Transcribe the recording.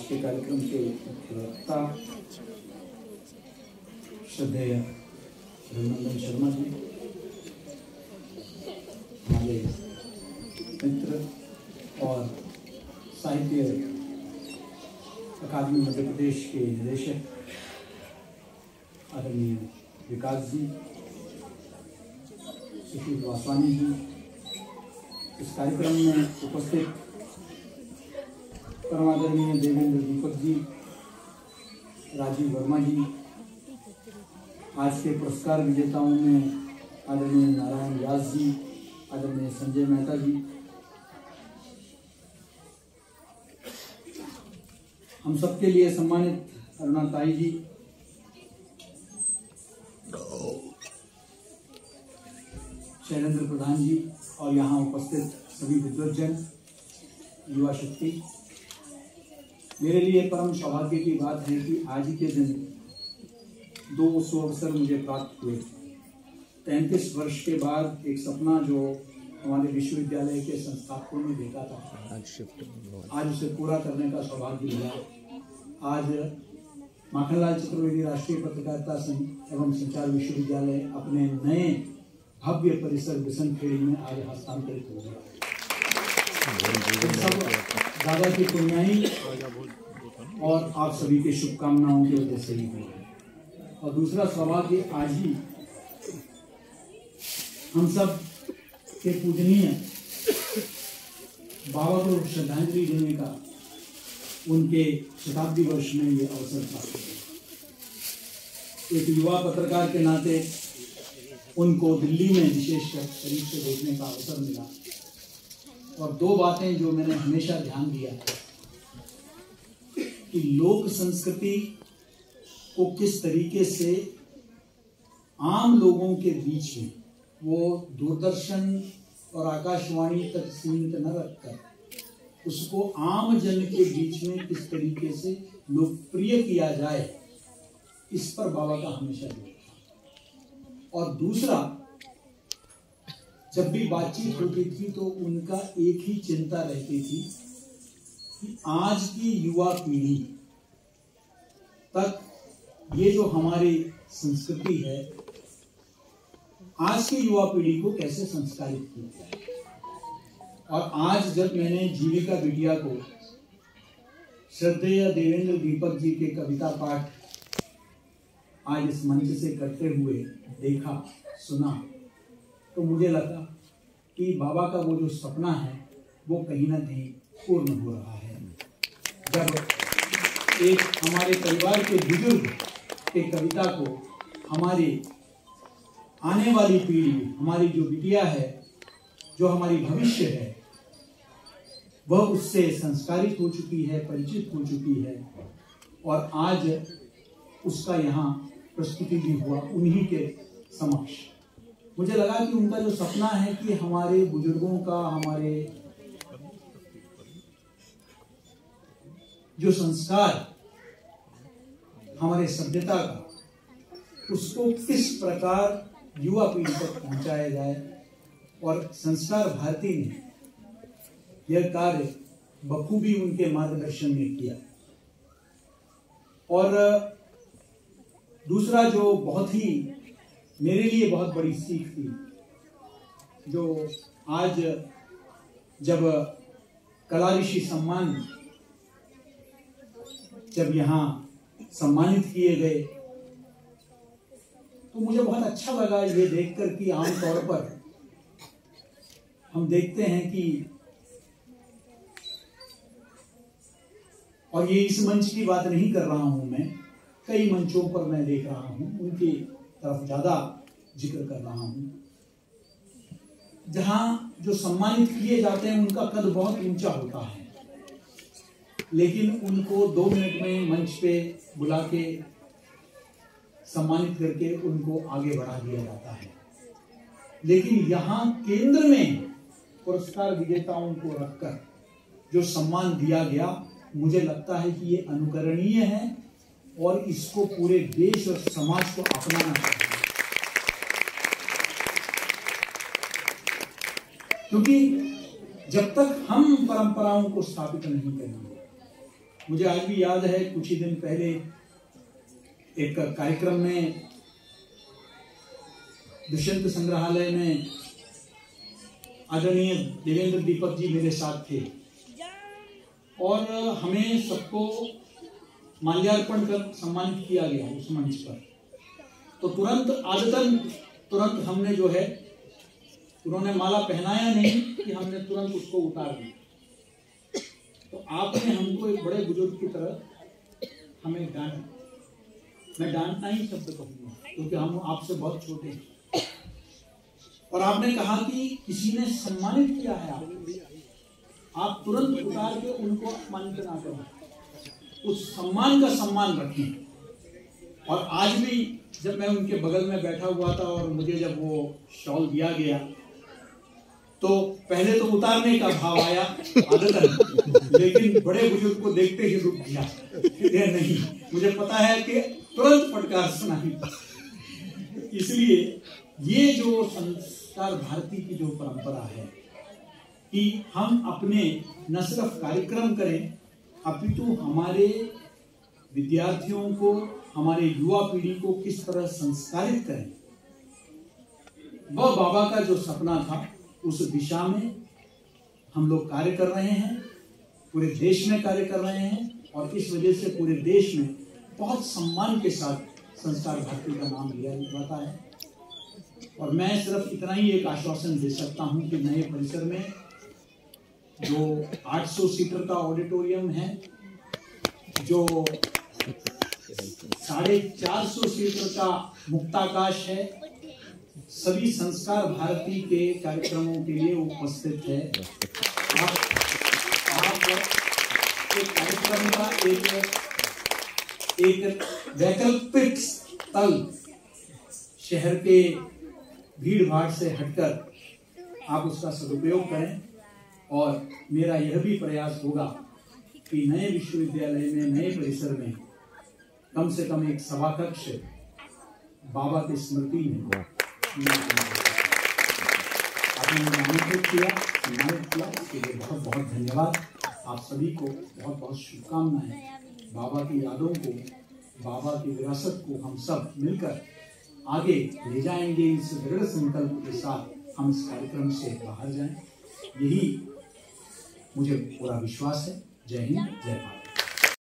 आज के कार्यक्रम के मुख्य वक्ता श्रद्धेय रघुनंदन शर्मा जी, हमारे मित्र और साहित्य अकादमी मध्य प्रदेश के निदेशक आदरणीय विकास जी, सुशील वासवानी जी, इस कार्यक्रम में उपस्थित परमादरणीय देवेंद्र दीपक जी, राजीव वर्मा जी, आज के पुरस्कार विजेताओं में आदरणीय नारायण व्यास जी, आदरणीय संजय मेहता जी, हम सबके लिए सम्मानित अरुणा ताई जी, शैलेंद्र प्रधान जी और यहाँ उपस्थित सभी विद्वज्जन, युवा शक्ति। मेरे लिए परम सौभाग्य की बात है कि आज के दिन दो सुअवसर मुझे प्राप्त हुए। 33 वर्ष के बाद एक सपना जो हमारे विश्वविद्यालय के संस्थापकों ने देखा था, आज उसे पूरा करने का सौभाग्य मिला। आज माखनलाल चतुर्वेदी राष्ट्रीय पत्रकारिता संघ एवं संचार विश्वविद्यालय अपने नए भव्य परिसर बिशनखेड़ी में आज हस्तांतरित हो गया। सब दादा की पुण्याई और आप सभी के शुभकामनाओं की वजह से ही हुआ। और दूसरा सौभाग्य आज ही हम सब के पूजनीय बाबा को श्रद्धांजलि देने का उनके शताब्दी वर्ष में ये अवसर प्राप्त हुआ। एक युवा पत्रकार के नाते उनको दिल्ली में विशेषकर करीब से देखने का अवसर मिला। और दो बातें जो मैंने हमेशा ध्यान दिया कि लोक संस्कृति को किस तरीके से आम लोगों के बीच में, वो दूरदर्शन और आकाशवाणी तक सीमित न रखकर उसको आम जन के बीच में किस तरीके से लोकप्रिय किया जाए, इस पर बाबा का हमेशा जोर था। और दूसरा, जब भी बातचीत होती थी तो उनका एक ही चिंता रहती थी कि आज की युवा पीढ़ी तक ये जो हमारी संस्कृति है, आज की युवा पीढ़ी को कैसे संस्कारित किया जाए। और आज जब मैंने जीविका बिटिया को श्रद्धेय देवेंद्र दीपक जी के कविता पाठ आज इस मंच से करते हुए देखा, सुना, तो मुझे लगा कि बाबा का वो जो सपना है वो कहीं ना कहीं पूर्ण हो रहा है। जब एक हमारे परिवार के बुजुर्ग के कविता को हमारी आने वाली पीढ़ी, हमारी जो बिटिया है, जो हमारी भविष्य है, वह उससे संस्कारित हो चुकी है, परिचित हो चुकी है, और आज उसका यहाँ प्रस्तुति भी हुआ उन्हीं के समक्ष। मुझे लगा कि उनका जो सपना है कि हमारे बुजुर्गों का, हमारे जो संस्कार, हमारे सभ्यता का, उसको किस प्रकार युवा पीढ़ी तक पहुंचाया जाए। और संस्कार भारती ने यह कार्य बखूबी उनके मार्गदर्शन में किया। और दूसरा जो बहुत ही मेरे लिए बहुत बड़ी सीख थी, जो आज जब कला ऋषि सम्मान जब यहाँ सम्मानित किए गए, तो मुझे बहुत अच्छा लगा ये देखकर कि आमतौर पर हम देखते हैं कि, और ये इस मंच की बात नहीं कर रहा हूं मैं, कई मंचों पर मैं देख रहा हूं, उनकी तरफ ज्यादा जिक्र कर रहा हूं, जहां जो सम्मानित किए जाते हैं उनका कद बहुत ऊंचा होता है, लेकिन उनको 2 मिनट में मंच पे बुला के सम्मानित करके उनको आगे बढ़ा दिया जाता है। लेकिन यहाँ केंद्र में पुरस्कार विजेताओं को रखकर जो सम्मान दिया गया, मुझे लगता है कि ये अनुकरणीय है और इसको पूरे देश और समाज को अपनाना चाहिए। क्योंकि जब तक हम परंपराओं को स्थापित नहीं करेंगे, मुझे आज भी याद है, कुछ ही दिन पहले एक कार्यक्रम में दुष्यंत संग्रहालय में आदरणीय देवेंद्र दीपक जी मेरे साथ थे और हमें सबको माल्यार्पण कर सम्मानित किया गया उस मंच पर। तो तुरंत हमने जो है, उन्होंने माला पहनाया नहीं कि हमने तुरंत उसको उतार दिया। तो आपने हमको एक बड़े बुजुर्ग की तरह हमें डांटा। मैं डांटना ही शब्द कहूंगा क्योंकि हम आपसे बहुत छोटे हैं। और आपने कहा कि किसी ने सम्मानित किया है आप तुरंत उतार के उनको अपमानित ना करें, उस सम्मान का सम्मान रखें। और आज भी जब मैं उनके बगल में बैठा हुआ था और मुझे जब वो शॉल दिया गया तो पहले तो उतारने का भाव आया आदतन, लेकिन बड़े बुजुर्ग को देखते ही रुक गया। नहीं, मुझे पता है कि तुरंत फटकार सुनाई। इसलिए ये जो संस्कार भारती की जो परंपरा है कि हम अपने न सिर्फ कार्यक्रम करें अपितु हमारे विद्यार्थियों को, हमारे युवा पीढ़ी को किस तरह संस्कारित करें, वह बाबा का जो सपना था उस दिशा में हम लोग कार्य कर रहे हैं, पूरे देश में कार्य कर रहे हैं। और इस वजह से पूरे देश में बहुत सम्मान के साथ संस्कार भारती का नाम लिया जाता है। और मैं सिर्फ इतना ही एक आश्वासन दे सकता हूं कि नए परिसर में जो 800 सीटर का ऑडिटोरियम है, जो 450 सीटर का मुक्ताकाश है, सभी संस्कार भारती के कार्यक्रमों के लिए उपस्थित है। आप एक कार्यक्रम का एक वैकल्पिक स्थल शहर के भीड़ भाड़ से हटकर आप उसका सदुपयोग करें। और मेरा यह भी प्रयास होगा कि नए विश्वविद्यालय में, नए परिसर में कम से कम एक सभा कक्ष बाबा की स्मृति में आपने सम्मानित किया, इसके लिए बहुत बहुत धन्यवाद। आप सभी को बहुत बहुत शुभकामनाएं। बाबा की यादों को, बाबा की विरासत को हम सब मिलकर आगे ले जाएंगे। इस दृढ़ संकल्प के साथ हम इस कार्यक्रम से बाहर जाएं, यही मुझे पूरा विश्वास है। जय हिंद, जय भारत।